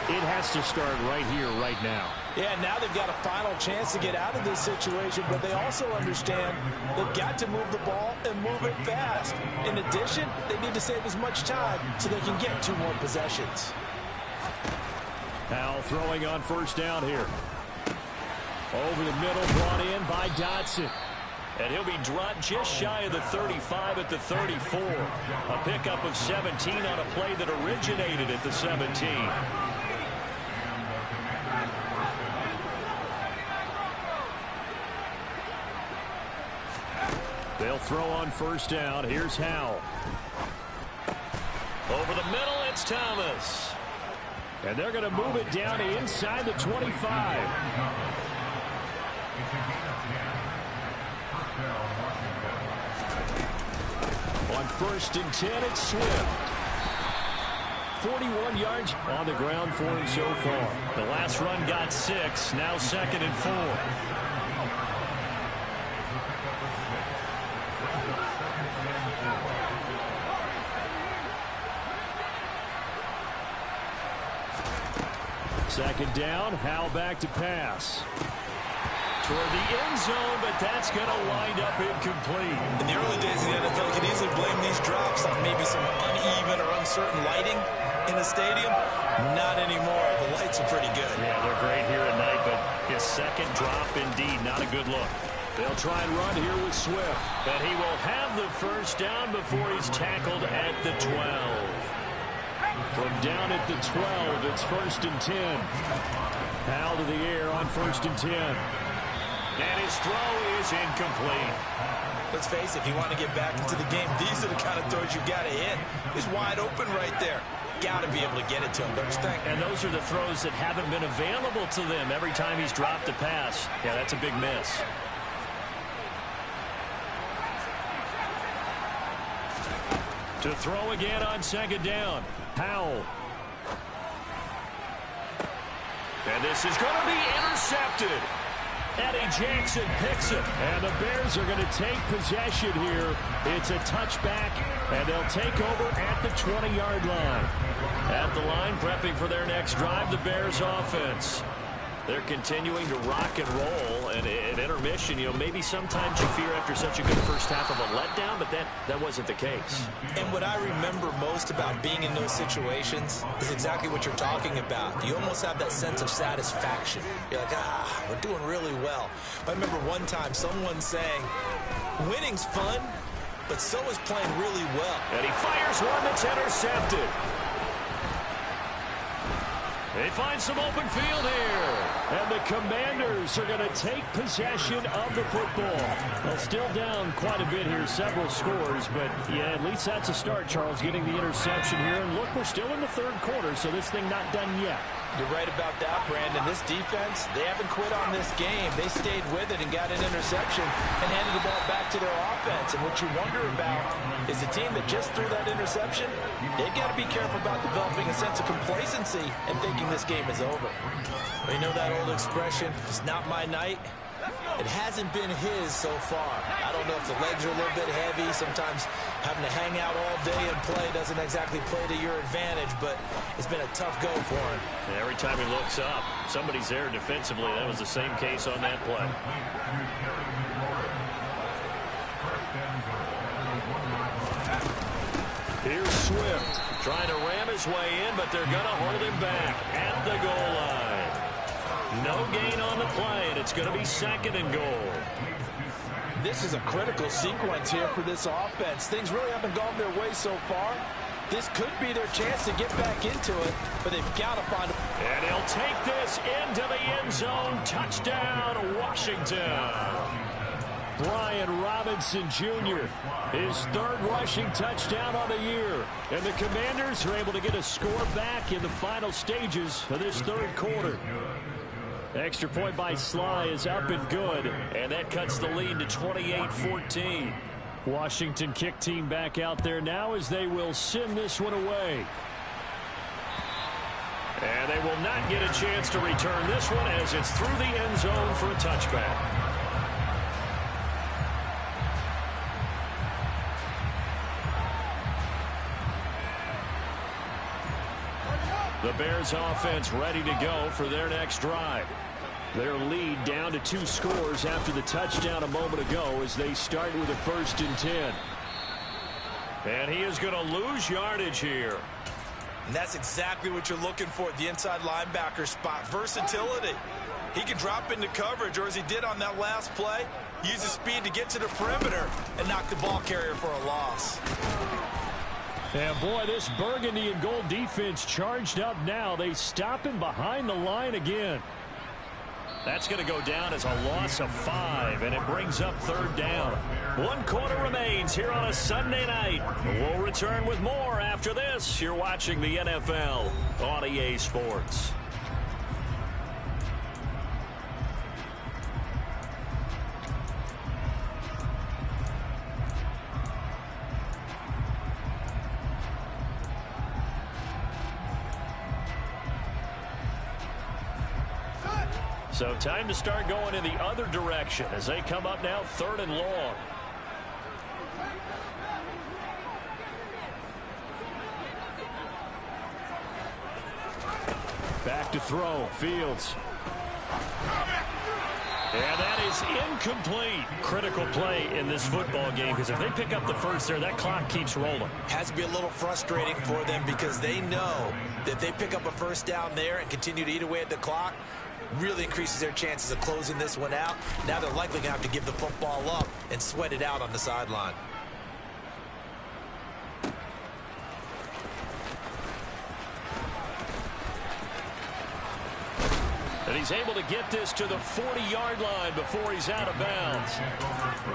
it has to start right here, right now. Yeah, now they've got a final chance to get out of this situation, but they also understand they've got to move the ball and move it fast. In addition, they need to save as much time so they can get 2 more possessions. Howell throwing on first down here. Over the middle, brought in by Dotson. And he'll be dropped just shy of the 35 at the 34. A pickup of 17 on a play that originated at the 17. They'll throw on first down. Here's Howell. Over the middle, it's Thomas. And they're going to move it down to inside the 25. On first and 10, it's Swift. 41 yards on the ground for him so far. The last run got 6, now second and 4. Second down, Howell back to pass. Toward the end zone, but that's going to wind up incomplete. In the early days of the NFL, you could easily blame these drops on maybe some uneven or uncertain lighting in the stadium. Not anymore. The lights are pretty good. Yeah, they're great here at night, but his second drop, indeed, not a good look. They'll try and run here with Swift. But he will have the first down before he's tackled at the 12. From down at the 12, it's 1st and 10. Howell to the air on 1st and 10. And his throw is incomplete. Let's face it, if you want to get back into the game, these are the kind of throws you got to hit. He's wide open right there. Got to be able to get it to him, don't you think? And those are the throws that haven't been available to them every time he's dropped a pass. Yeah, that's a big miss. To throw again on 2nd down. Howell. And this is going to be intercepted. Eddie Jackson picks it. And the Bears are going to take possession here. It's a touchback, and they'll take over at the 20-yard line. At the line, prepping for their next drive, the Bears offense. They're continuing to rock and roll, and at intermission, you know, maybe sometimes you fear after such a good first half of a letdown, but that wasn't the case. And what I remember most about being in those situations is exactly what you're talking about. You almost have that sense of satisfaction. You're like, we're doing really well. I remember one time someone saying, winning's fun, but so is playing really well. And he fires one that's intercepted. They find some open field here. And the Commanders are going to take possession of the football. Well, still down quite a bit here, several scores. But, yeah, at least that's a start, Charles, getting the interception here. And, look, we're still in the 3rd quarter, so this thing not done yet. You're right about that, Brandon. This defense, they haven't quit on this game. They stayed with it and got an interception and handed the ball back to their offense. And what you wonder about is the team that just threw that interception, they got to be careful about developing a sense of complacency and thinking this game is over. You know that old expression, it's not my night? It hasn't been his so far. I don't know if the legs are a little bit heavy. Sometimes having to hang out all day and play doesn't exactly play to your advantage, but it's been a tough go for him. And every time he looks up, somebody's there defensively. That was the same case on that play. Here's Swift trying to ram his way in, but they're going to hold him back at the goal line. No gain on the play, and it's going to be 2nd and goal. This is a critical sequence here for this offense. Things really haven't gone their way so far. This could be their chance to get back into it, but they've got to find a... And he'll take this into the end zone. Touchdown, Washington. Brian Robinson Jr., his 3rd rushing touchdown on the year. And the Commanders are able to get a score back in the final stages of this 3rd quarter. Extra point by Sly is up and good, and that cuts the lead to 28-14. Washington kick team back out there now as they will send this one away. And they will not get a chance to return this one as it's through the end zone for a touchback. The Bears offense ready to go for their next drive. Their lead down to 2 scores after the touchdown a moment ago as they start with a 1st and 10. And he is going to lose yardage here. And that's exactly what you're looking for at the inside linebacker spot. Versatility. He can drop into coverage, or as he did on that last play, use his speed to get to the perimeter and knock the ball carrier for a loss. And boy, this burgundy and gold defense charged up now. They stop him behind the line again. That's going to go down as a loss of 5, and it brings up 3rd down. 1 quarter remains here on a Sunday night. We'll return with more after this. You're watching the NFL on EA Sports. So time to start going in the other direction as they come up now 3rd and long. Back to throw. Fields. And that is incomplete. Critical play in this football game because if they pick up the first there, that clock keeps rolling. Has to be a little frustrating for them because they know that if they pick up a first down there and continue to eat away at the clock, really increases their chances of closing this one out. Now they're likely going to have to give the football up and sweat it out on the sideline. he's able to get this to the 40-yard line before he's out of bounds.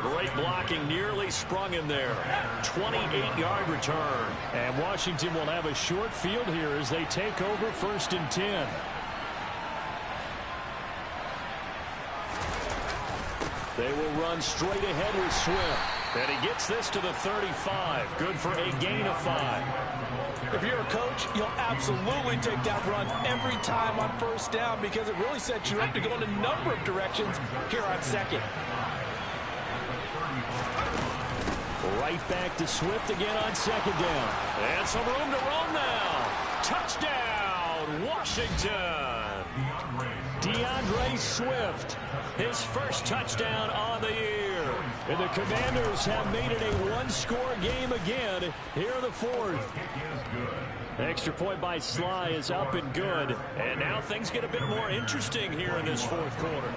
Great blocking, nearly sprung him there. 28-yard return. And Washington will have a short field here as they take over 1st and 10. They will run straight ahead with Swift. And he gets this to the 35. Good for a gain of 5. If you're a coach, you'll absolutely take that run every time on 1st down because it really sets you up to go in a number of directions here on 2nd. Right back to Swift again on 2nd down. And some room to roam now. Touchdown, Washington. DeAndre Swift, his first touchdown on the year. And the Commanders have made it a one-score game again here in the 4th. Extra point by Sly is up and good. And now things get a bit more interesting here in this 4th quarter.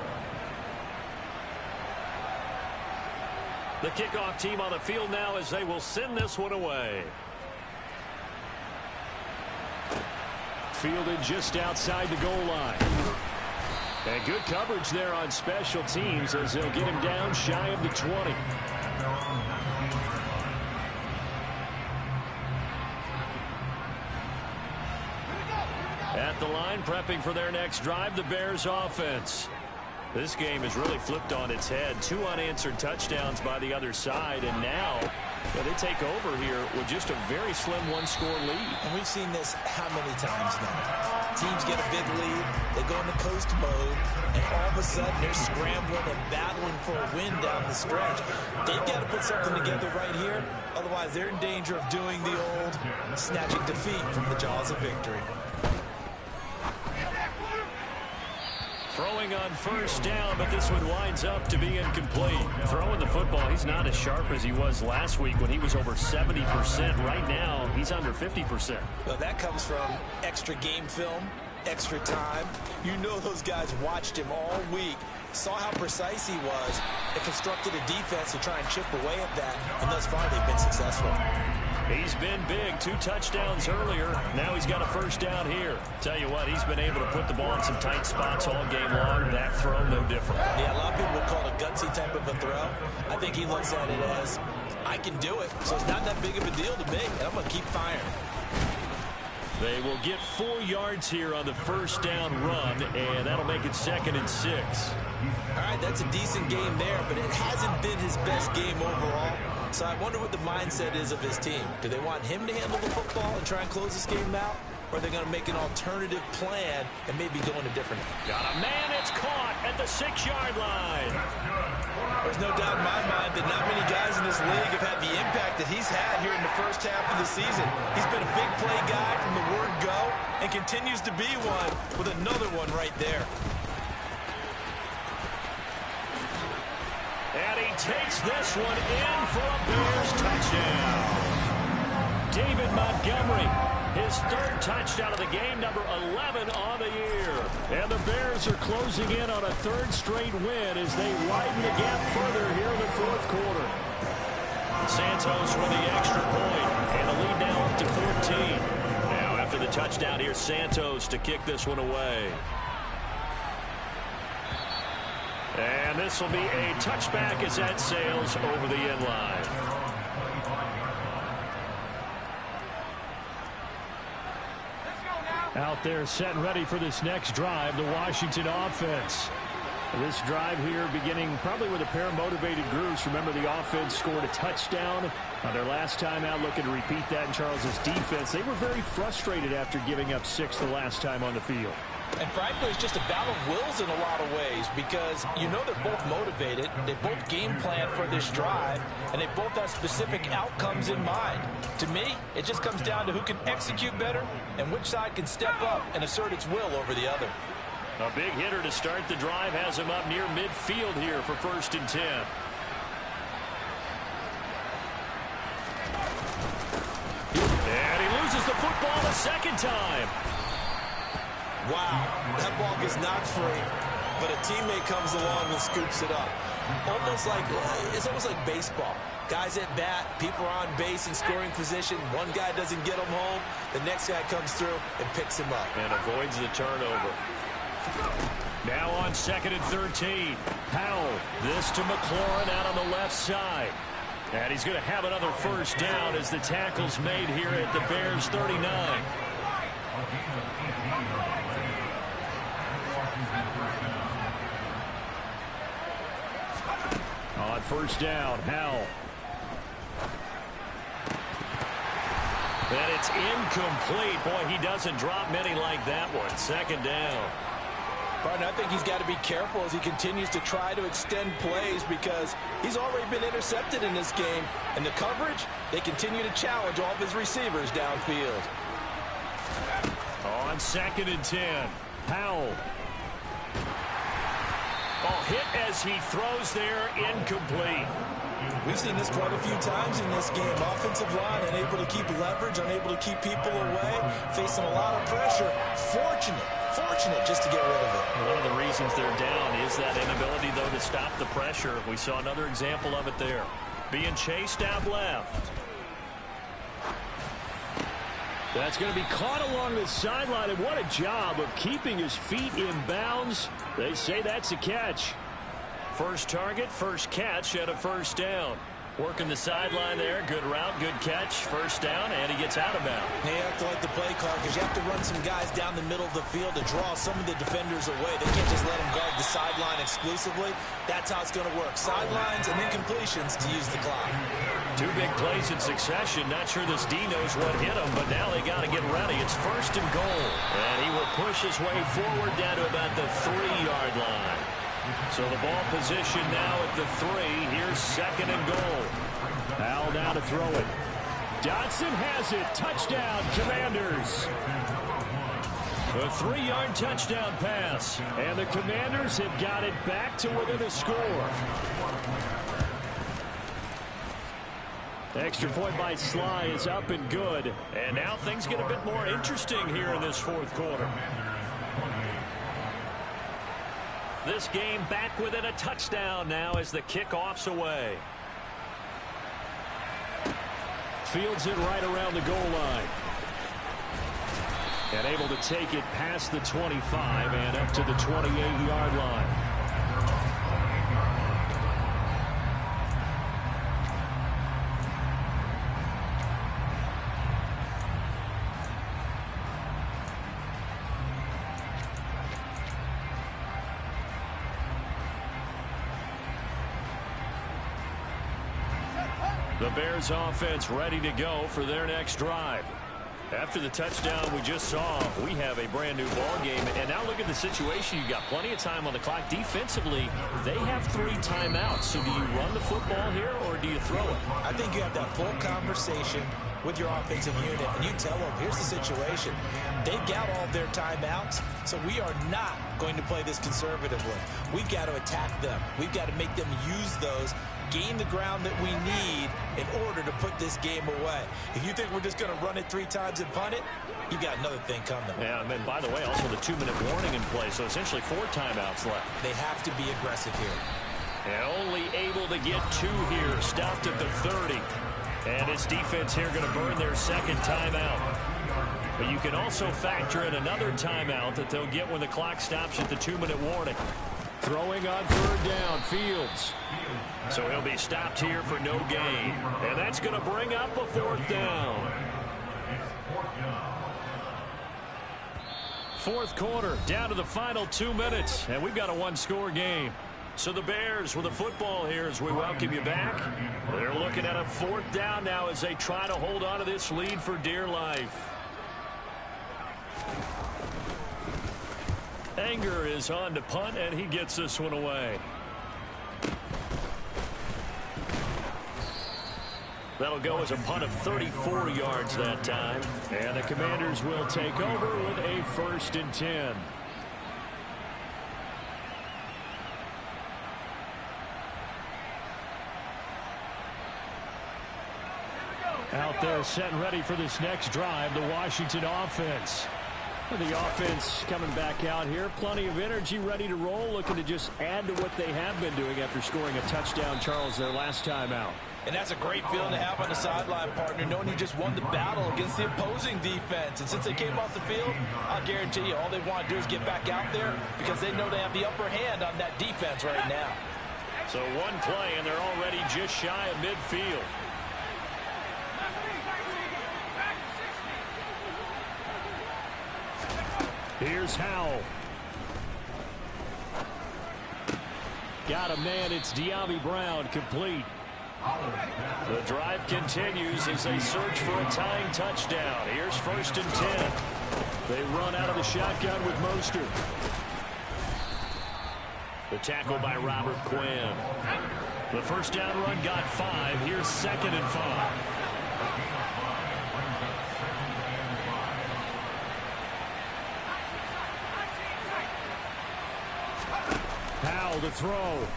The kickoff team on the field now as they will send this one away. Fielded just outside the goal line. And good coverage there on special teams as they'll get him down shy of the 20. At the line, prepping for their next drive, the Bears offense. This game is really flipped on its head. 2 unanswered touchdowns by the other side, and now they take over here with just a very slim one-score lead. And we've seen this how many times now? Teams get a big lead, they go into coast mode, and all of a sudden they're scrambling and battling for a win down the stretch. They've got to put something together right here, otherwise they're in danger of doing the old snatching defeat from the jaws of victory. Throwing on 1st down, but this one winds up to be incomplete. Throwing the football, he's not as sharp as he was last week when he was over 70%. Right now, he's under 50%. Well, that comes from extra game film, extra time. You know those guys watched him all week, saw how precise he was, and constructed a defense to try and chip away at that, and thus far they've been successful. He's been big. 2 touchdowns earlier. Now he's got a 1st down here. Tell you what, he's been able to put the ball in some tight spots all game long. That throw, no different. Yeah, a lot of people would call it a gutsy type of a throw. I think he looks at it as, I can do it, so it's not that big of a deal to me, and I'm going to keep firing. They will get 4 yards here on the 1st down run, and that'll make it 2nd and 6. All right, that's a decent game there, but it hasn't been his best game overall. So I wonder what the mindset is of his team. Do they want him to handle the football and try and close this game out? Or are they going to make an alternative plan and maybe go in a different... Got a man, it's caught at the 6-yard line. There's no doubt in my mind that not many guys in this league have had the impact that he's had here in the 1st half of the season. He's been a big play guy from the word go and continues to be one with another one right there. And he takes this one in for a Bears touchdown. David Montgomery, his 3rd touchdown of the game, number 11 on the year. And the Bears are closing in on a 3rd straight win as they widen the gap further here in the 4th quarter. Santos with the extra point, and the lead now up to 14. Now after the touchdown, here's Santos to kick this one away. And this will be a touchback as that sails over the end line. Out there set and ready for this next drive, the Washington offense. This drive here beginning probably with a pair of motivated groups. Remember, the offense scored a touchdown on their last time out, looking to repeat that in Charles's defense. They were very frustrated after giving up 6 the last time on the field. And frankly, it's just a battle of wills in a lot of ways because you know they're both motivated, they both game plan for this drive, and they both have specific outcomes in mind. To me, it just comes down to who can execute better and which side can step up and assert its will over the other. A big hitter to start the drive has him up near midfield here for 1st and 10. And he loses the football a 2nd time. Wow, that ball gets knocked free, but a teammate comes along and scoops it up. It's almost like baseball. Guys at bat, people are on base in scoring position. One guy doesn't get him home, the next guy comes through and picks him up. And avoids the turnover. Now on 2nd and 13. Powell. This to McLaurin out on the left side. And he's going to have another first down as the tackle's made here at the Bears 39. On first down, Howell. And it's incomplete. Boy, he doesn't drop many like that one. 2nd down. Partner, I think he's got to be careful as he continues to try to extend plays because he's already been intercepted in this game. And the coverage, they continue to challenge all of his receivers downfield. On 2nd and 10, Powell. Oh, hit as he throws there, incomplete. We've seen this quite a few times in this game. Offensive line unable to keep leverage, unable to keep people away, facing a lot of pressure. Fortunate just to get rid of it. One of the reasons they're down is that inability, though, to stop the pressure. We saw another example of it there. Being chased out left. That's going to be caught along the sideline, and what a job of keeping his feet in bounds. They say that's a catch. First target, first catch, and a first down. Working the sideline there. Good route, good catch. First down, and he gets out of bounds. They have to like the play call because you have to run some guys down the middle of the field to draw some of the defenders away. They can't just let them guard the sideline exclusively. That's how it's going to work. Sidelines and then completions to use the clock. Two big plays in succession. Not sure this D knows what hit him, but now they got to get ready. It's 1st and goal. And he will push his way forward down to about the 3-yard line. So the ball position now at the 3. Here's 2nd and goal. Powell now to throw it. Dotson has it. Touchdown, Commanders. A 3-yard touchdown pass. And the Commanders have got it back to within a score. Extra point by Sly is up and good. And now things get a bit more interesting here in this 4th quarter. This game back within a touchdown now as the kickoff's away. Fields it right around the goal line. And able to take it past the 25 and up to the 28-yard line. The Bears offense ready to go for their next drive. After the touchdown we just saw, we have a brand new ball game. And now look at the situation. You've got plenty of time on the clock. Defensively, they have 3 timeouts. So do you run the football here or do you throw it? I think you have that full conversation with your offensive unit, and you tell them, here's the situation. They've got all of their timeouts, so we are not going to play this conservatively. We've got to attack them. We've got to make them use those, gain the ground that we need in order to put this game away. If you think we're just going to run it 3 times and punt it, you've got another thing coming. Yeah, and then, by the way, also the 2-minute warning in play, so essentially 4 timeouts left. They have to be aggressive here. And only able to get 2 here, stopped at the 30. And his defense here going to burn their 2nd timeout. But you can also factor in another timeout that they'll get when the clock stops at the 2-minute warning. Throwing on 3rd down, Fields. So he'll be stopped here for no gain. And that's going to bring up a 4th down. 4th quarter, down to the final 2 minutes. And we've got a 1-score game. So the Bears with the football here as we welcome you back. They're looking at a 4th down now as they try to hold on to this lead for dear life. Anger is on to punt, and he gets this one away. That'll go as a punt of 34 yards that time. And the Commanders will take over with a 1st and 10. Out there set and ready for this next drive, the Washington offense. The offense coming back out here. Plenty of energy, ready to roll, looking to just add to what they have been doing after scoring a touchdown, Charles, their last time out. And that's a great feeling to have on the sideline, partner, knowing you just won the battle against the opposing defense. And since they came off the field, I'll guarantee you all they want to do is get back out there because they know they have the upper hand on that defense right now. So one play, and they're already just shy of midfield. Here's Howell. Got a man, it's De'Ami Brown, complete. The drive continues as they search for a tying touchdown. Here's 1st and 10. They run out of the shotgun with Mostert. The tackle by Robert Quinn. The first down run got 5. Here's 2nd and 5. Howell to throw.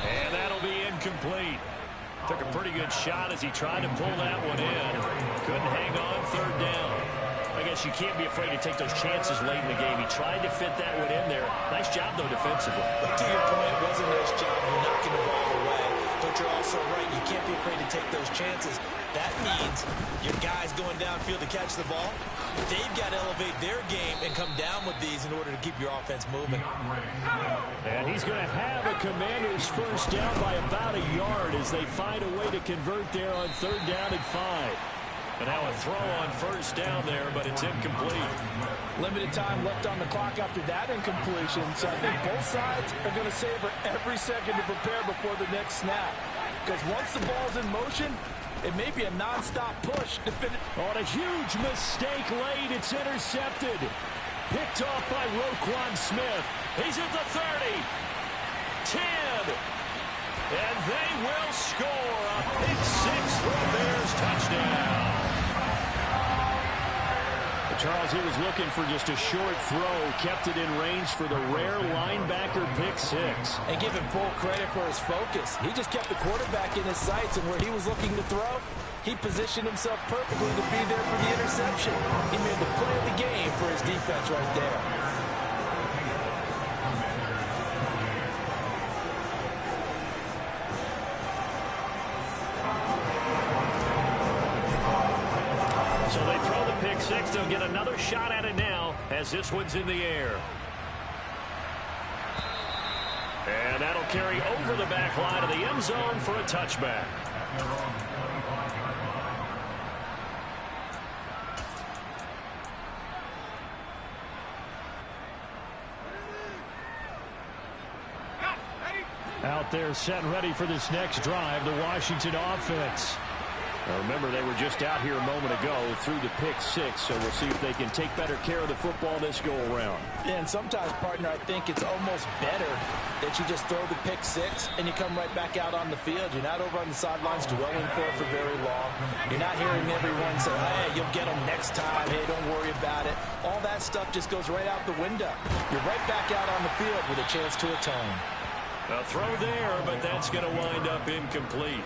And that'll be incomplete. Took a pretty good shot as he tried to pull that one in. Couldn't hang on 3rd down. I guess you can't be afraid to take those chances late in the game. He tried to fit that one in there. Nice job, though, defensively. But to your point, it was a nice job knocking the ball away. But you're also right. You can't be afraid to take those chances. That means your guys going downfield to catch the ball, they've got to elevate their game and come down with these in order to keep your offense moving. And he's going to have a Commander's first down by about a yard as they find a way to convert there on 3rd down and 5. And now a throw on 1st down there, but it's incomplete. Limited time left on the clock after that incompletion, so I think both sides are going to savor every second to prepare before the next snap. Because once the ball's in motion, it may be a non-stop push to finish. On a huge mistake late, it's intercepted. Picked off by Roquan Smith. He's at the 30. 10. And they will score a pick 6 for a Bears touchdown. Charles, he was looking for just a short throw, kept it in range for the rare linebacker pick 6. And give him full credit for his focus. He just kept the quarterback in his sights, and where he was looking to throw, he positioned himself perfectly to be there for the interception. He made the play of the game for his defense right there. Pick 6, they'll get another shot at it now as this one's in the air. And that'll carry over the back line of the end zone for a touchback. Out there set and ready for this next drive, the Washington offense. Now remember, they were just out here a moment ago through the pick 6, so we'll see if they can take better care of the football this go-around. Yeah, and sometimes, partner, I think it's almost better that you just throw the pick 6 and you come right back out on the field. You're not over on the sidelines dwelling for very long. You're not hearing everyone say, hey, you'll get them next time. Hey, don't worry about it. All that stuff just goes right out the window. You're right back out on the field with a chance to atone. A throw there, but that's going to wind up incomplete.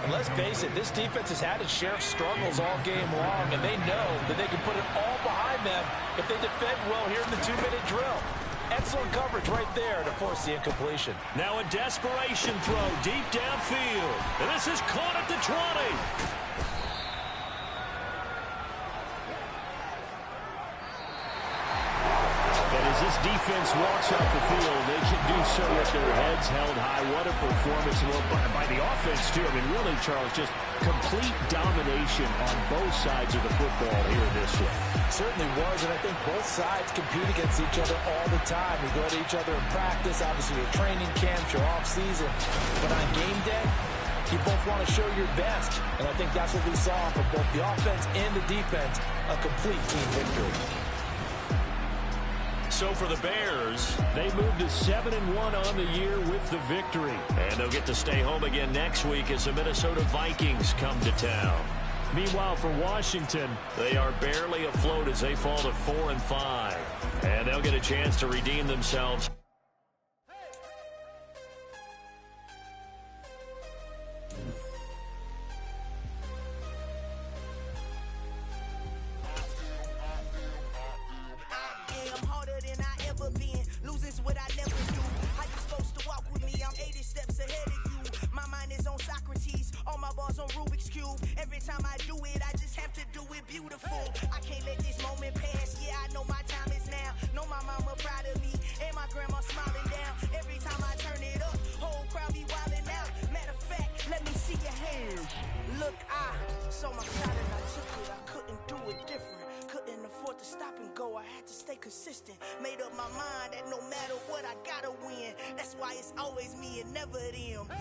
And let's face it, this defense has had its share of struggles all game long, and they know that they can put it all behind them if they defend well here in the 2-minute drill. Excellent coverage right there to force the incompletion. Now a desperation throw deep downfield. And this is caught at the 20. This defense walks off the field. They can do so with their heads held high. What a performance by the offense, too. I mean, really, Charles, just complete domination on both sides of the football here in this one. Certainly was, and I think both sides compete against each other all the time. We go to each other in practice, obviously your training camps, your off-season. But on game day, you both want to show your best. And I think that's what we saw from both the offense and the defense, a complete team victory. So for the Bears, they move to 7-1 on the year with the victory. And they'll get to stay home again next week as the Minnesota Vikings come to town. Meanwhile, for Washington, they are barely afloat as they fall to 4-5. And they'll get a chance to redeem themselves. What I never do. why it's always me and never them.